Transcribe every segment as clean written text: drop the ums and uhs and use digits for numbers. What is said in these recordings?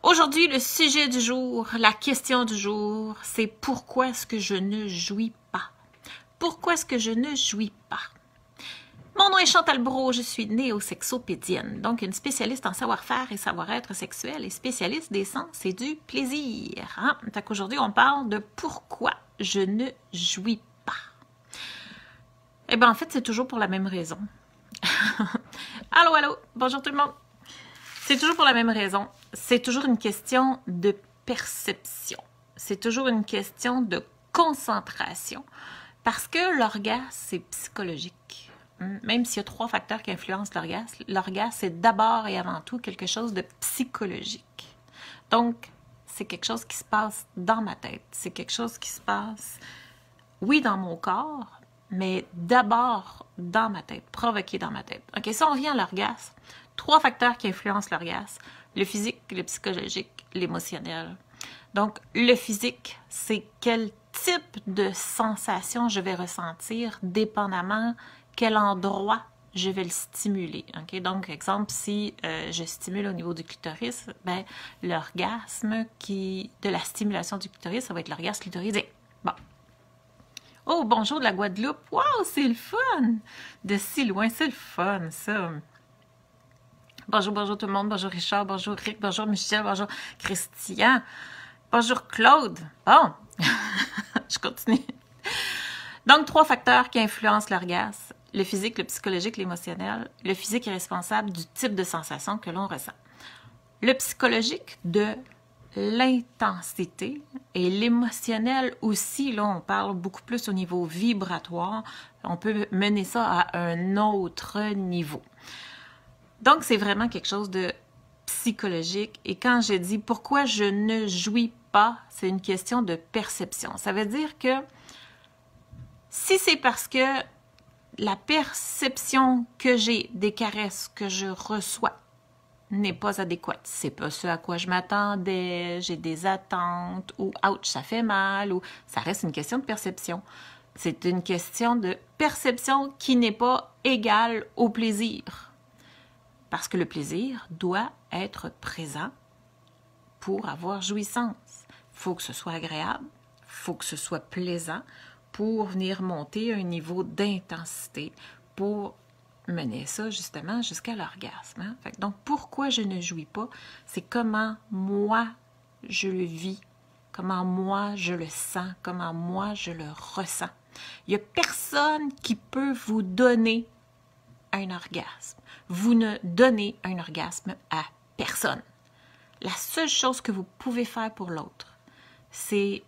Aujourd'hui, le sujet du jour, la question du jour, c'est pourquoi est-ce que je ne jouis pas? Pourquoi est-ce que je ne jouis pas? Mon nom est Chantal Brault, je suis néosexopédienne, donc une spécialiste en savoir-faire et savoir-être sexuel et spécialiste des sens et du plaisir. Fait qu'aujourd'hui, on parle de pourquoi je ne jouis pas. Eh bien, en fait, c'est toujours pour la même raison. Allô, allô, bonjour tout le monde. C'est toujours pour la même raison. C'est toujours une question de perception. C'est toujours une question de concentration. Parce que l'orgasme, c'est psychologique. Même s'il y a 3 facteurs qui influencent l'orgasme, c'est d'abord et avant tout quelque chose de psychologique. Donc, c'est quelque chose qui se passe dans ma tête. C'est quelque chose qui se passe, oui, dans mon corps, mais d'abord dans ma tête, provoqué dans ma tête. OK, si on revient à l'orgasme, 3 facteurs qui influencent l'orgasme, le physique, le psychologique, l'émotionnel. Donc, le physique, c'est quel type de sensation je vais ressentir dépendamment quel endroit je vais le stimuler. Okay? Donc, exemple, si je stimule au niveau du clitoris, ben, l'orgasme de la stimulation du clitoris, ça va être l'orgasme clitoridien. Bon. Oh, bonjour de la Guadeloupe. Wow, c'est le fun! De si loin, c'est le fun, ça. Bonjour, bonjour tout le monde. Bonjour Richard, bonjour Rick, bonjour Michel, bonjour Christian, bonjour Claude. Bon, je continue. Donc, 3 facteurs qui influencent l'orgasme. Le physique, le psychologique, l'émotionnel. Le physique est responsable du type de sensation que l'on ressent. Le psychologique de l'intensité et l'émotionnel aussi. Là, on parle beaucoup plus au niveau vibratoire. On peut mener ça à un autre niveau. Donc, c'est vraiment quelque chose de psychologique. Et quand je dis pourquoi je ne jouis pas, c'est une question de perception. Ça veut dire que si c'est parce que la perception que j'ai des caresses que je reçois n'est pas adéquate, c'est pas ce à quoi je m'attendais, j'ai des attentes, ou ouch, ça fait mal, ou ça reste une question de perception. C'est une question de perception qui n'est pas égale au plaisir. Parce que le plaisir doit être présent pour avoir jouissance. Il faut que ce soit agréable, il faut que ce soit plaisant pour venir monter un niveau d'intensité, pour mener ça justement jusqu'à l'orgasme. Donc, pourquoi je ne jouis pas? C'est comment moi je le vis, comment moi je le sens, comment moi je le ressens. Il n'y a personne qui peut vous donner un orgasme. Vous ne donnez un orgasme à personne. La seule chose que vous pouvez faire pour l'autre, c'est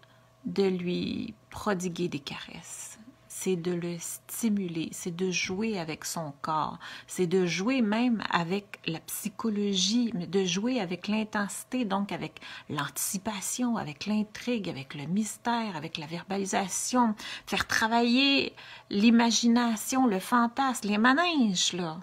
de lui prodiguer des caresses, c'est de le stimuler, c'est de jouer avec son corps, c'est de jouer même avec la psychologie, mais de jouer avec l'intensité, donc avec l'anticipation, avec l'intrigue, avec le mystère, avec la verbalisation, faire travailler l'imagination, le fantasme, les manèges, là.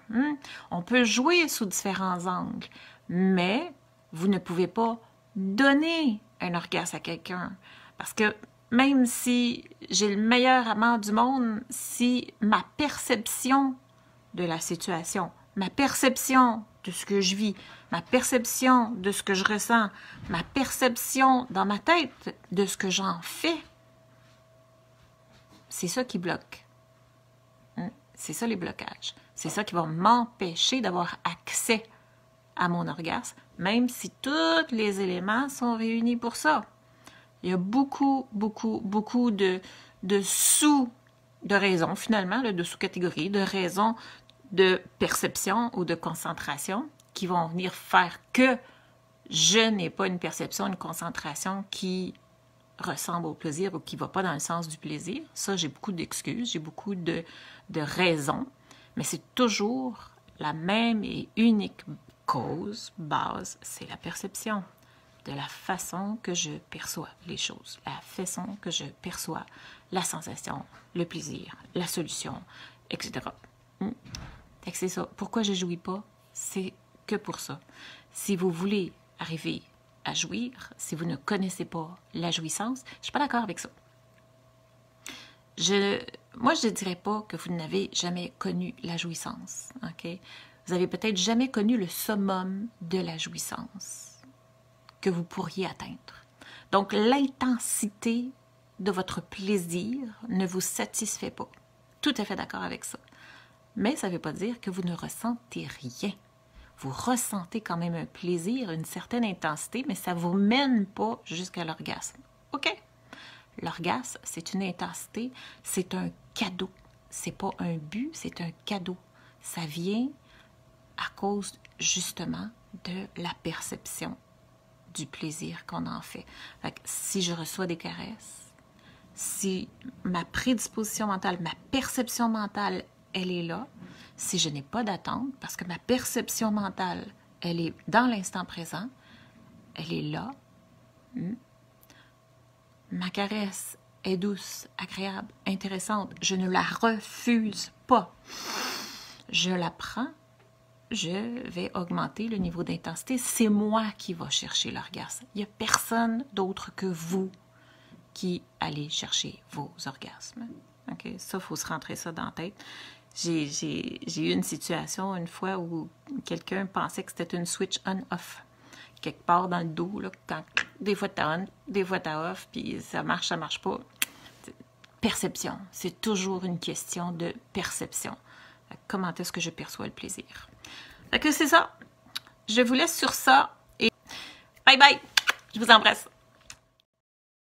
On peut jouer sous différents angles, mais vous ne pouvez pas donner un orgasme à quelqu'un. Parce que même si j'ai le meilleur amant du monde, si ma perception de la situation, ma perception de ce que je vis, ma perception de ce que je ressens, ma perception dans ma tête de ce que j'en fais, c'est ça qui bloque. C'est ça les blocages. C'est ça qui va m'empêcher d'avoir accès à mon orgasme, même si tous les éléments sont réunis pour ça. Il y a beaucoup de raisons, finalement, de sous-catégories, de raisons de perception ou de concentration qui vont venir faire que je n'ai pas une perception, une concentration qui ressemble au plaisir ou qui ne va pas dans le sens du plaisir. Ça, j'ai beaucoup d'excuses, j'ai beaucoup de raisons, mais c'est toujours la même et unique cause, base, c'est la perception. De la façon que je perçois les choses, la façon que je perçois la sensation, le plaisir, la solution, etc. Fait que c'est ça. Pourquoi je ne jouis pas? C'est que pour ça. Si vous voulez arriver à jouir, si vous ne connaissez pas la jouissance, je ne suis pas d'accord avec ça. Moi, je ne dirais pas que vous n'avez jamais connu la jouissance. Okay? Vous avez peut-être jamais connu le summum de la jouissance. que vous pourriez atteindre. Donc, l'intensité de votre plaisir ne vous satisfait pas. Tout à fait d'accord avec ça. Mais ça ne veut pas dire que vous ne ressentez rien. Vous ressentez quand même un plaisir, une certaine intensité, mais ça ne vous mène pas jusqu'à l'orgasme. OK? L'orgasme, c'est une intensité, c'est un cadeau. C'est pas un but, c'est un cadeau. Ça vient à cause, justement, de la perception du plaisir qu'on en fait. Fait que si je reçois des caresses, si ma prédisposition mentale, ma perception mentale, elle est là, si je n'ai pas d'attente, parce que ma perception mentale, elle est dans l'instant présent, elle est là, ma caresse est douce, agréable, intéressante, je ne la refuse pas. Je la prends, je vais augmenter le niveau d'intensité. C'est moi qui va chercher l'orgasme. Il n'y a personne d'autre que vous qui allez chercher vos orgasmes. OK? Ça, il faut se rentrer ça dans la tête. J'ai eu une situation une fois où quelqu'un pensait que c'était une switch on-off. Quelque part dans le dos, là, quand des fois tu as on, des fois tu as off, puis ça marche pas. Perception. C'est toujours une question de perception. Comment est-ce que je perçois le plaisir? Fait que c'est ça. Je vous laisse sur ça et bye bye. Je vous embrasse.